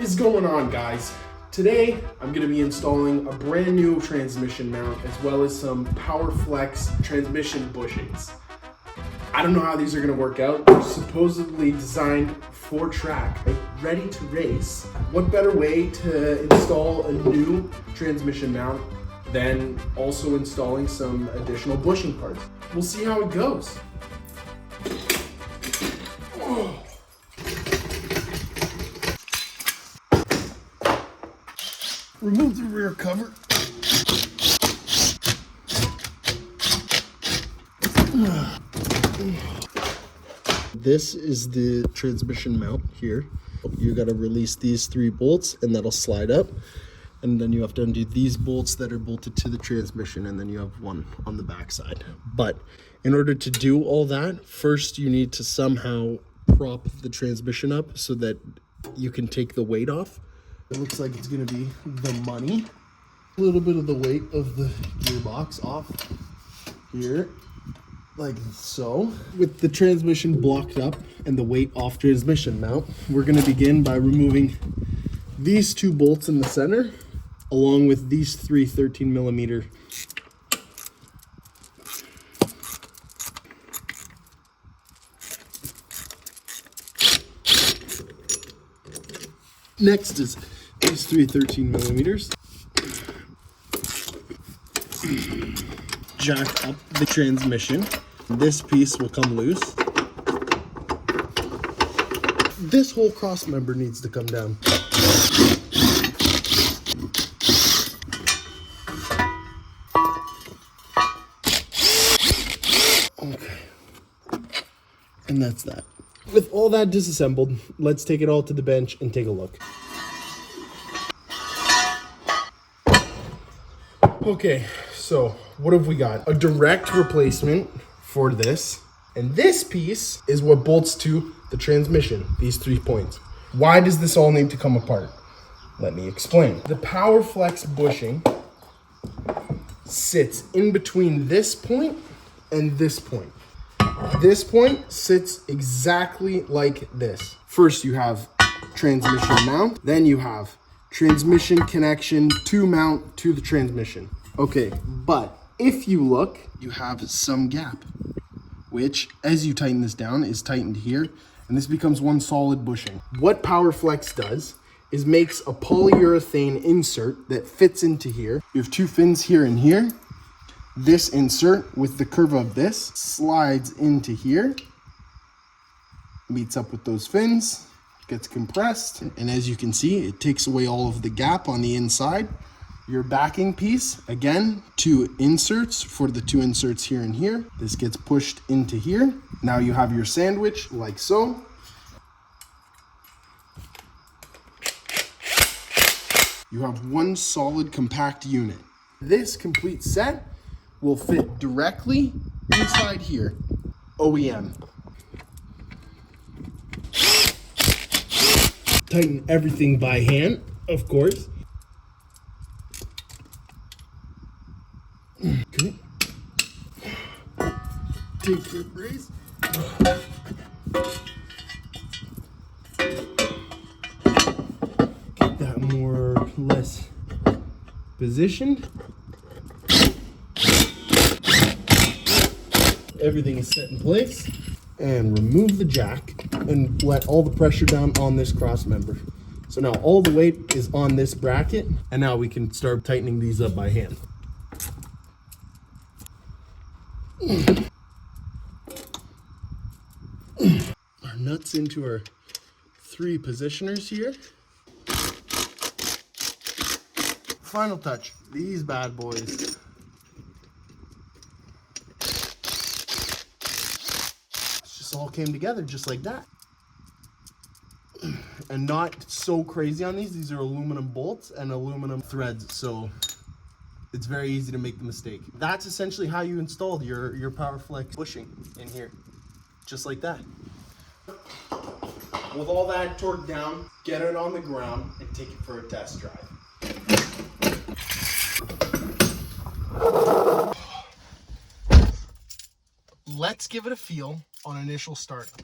is going on, guys? Today I'm going to be installing a brand new transmission mount as well as some Powerflex transmission bushings. I don't know how these are going to work out. They're supposedly designed for track, like ready to race. What better way to install a new transmission mount than also installing some additional bushing parts? We'll see how it goes. Remove the rear cover. This is the transmission mount here. You got to release these 3 bolts and that'll slide up. And then you have to undo these bolts that are bolted to the transmission, and then you have one on the back side. But in order to do all that, first you need to somehow prop the transmission up so that you can take the weight off. It looks like it's going to be the money. A little bit of the weight of the gearbox off here, like so. With the transmission blocked up and the weight off transmission mount, we're going to begin by removing these 2 bolts in the center, along with these 3 13mm Next is these 3 13mm. Jack up the transmission. This piece will come loose. This whole cross member needs to come down. Okay. And that's that. With all that disassembled, let's take it all to the bench and take a look. Okay, so what have we got? A direct replacement for this. And this piece is what bolts to the transmission, these 3 points. Why does this all need to come apart? Let me explain. The Powerflex bushing sits in between this point and this point. This point sits exactly like this. First you have transmission mount, then you have transmission connection to mount to the transmission. Okay, but if you look, you have some gap, which as you tighten this down is tightened here, and this becomes one solid bushing. What Powerflex does is makes a polyurethane insert that fits into here. You have 2 fins here and here. This insert with the curve of this slides into here, meets up with those fins, gets compressed, and as you can see, it takes away all of the gap on the inside. Your backing piece, again, 2 inserts for the 2 inserts here and here. This gets pushed into here. Now you have your sandwich like so. You have one solid compact unit. This complete set will fit directly inside here, OEM. Tighten everything by hand, of course. Okay. Take your brace. Get that more or less positioned. Everything is set in place, and remove the jack and let all the pressure down on this cross member. So now all the weight is on this bracket, and now we can start tightening these up by hand. Our nuts into our 3 positioners here. Final touch, these bad boys. All came together just like that, and not so crazy on these. These are aluminum bolts and aluminum threads, so it's very easy to make the mistake. That's essentially how you installed your Powerflex bushing in here, just like that. With all that torqued down, get it on the ground and take it for a test drive. Let's give it a feel on initial startup.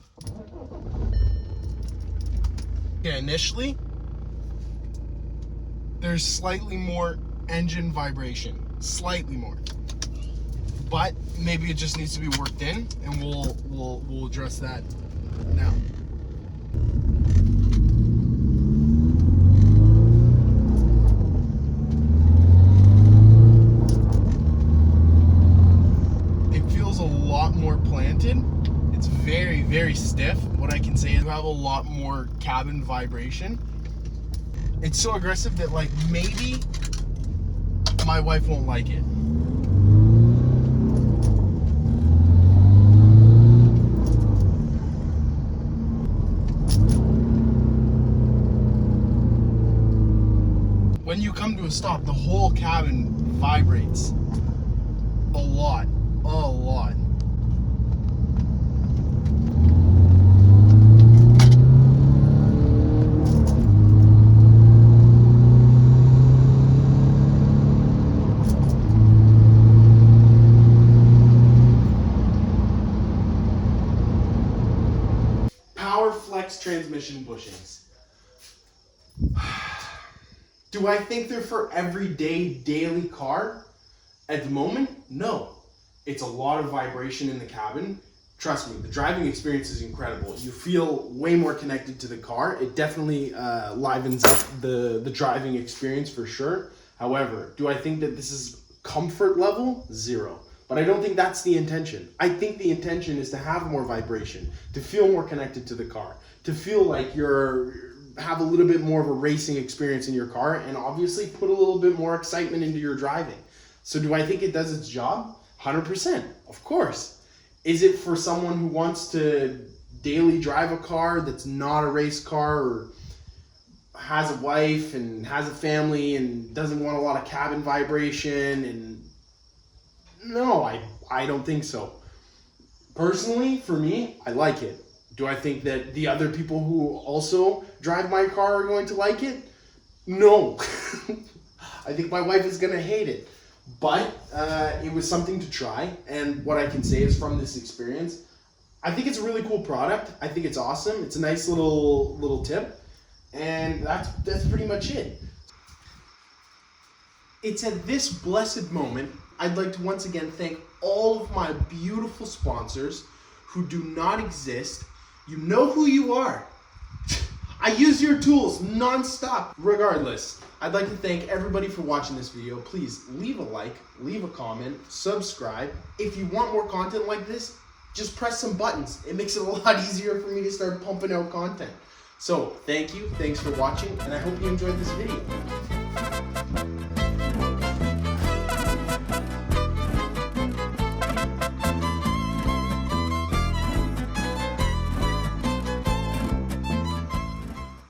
Okay, initially, there's slightly more engine vibration, slightly more. But maybe it just needs to be worked in, and we'll address that now. It feels a lot more planted. It's very, very stiff. What I can say is you have a lot more cabin vibration. It's so aggressive that like maybe my wife won't like it. When you come to a stop, the whole cabin vibrates a lot, a lot. Powerflex transmission bushings. Do I think they're for everyday, daily car? At the moment, no. It's a lot of vibration in the cabin. Trust me, the driving experience is incredible. You feel way more connected to the car. It definitely livens up the driving experience for sure. However, do I think that this is comfort level? 0. But I don't think that's the intention. I think the intention is to have more vibration, to feel more connected to the car, to feel like have a little bit more of a racing experience in your car, and obviously put a little bit more excitement into your driving. So do I think it does its job? 100%, of course. Is it for someone who wants to daily drive a car that's not a race car, or has a wife and has a family and doesn't want a lot of cabin vibration? And no, I don't think so. Personally, for me, I like it. Do I think that the other people who also drive my car are going to like it? No. I think my wife is going to hate it. But it was something to try. And what I can say is from this experience, I think it's a really cool product. I think it's awesome. It's a nice little tip. And that's pretty much it. It's at this blessed moment, I'd like to once again thank all of my beautiful sponsors who do not exist. You know who you are. I use your tools non-stop. Regardless, I'd like to thank everybody for watching this video. Please leave a like, leave a comment, subscribe. If you want more content like this, just press some buttons. It makes it a lot easier for me to start pumping out content. So thank you, thanks for watching, and I hope you enjoyed this video.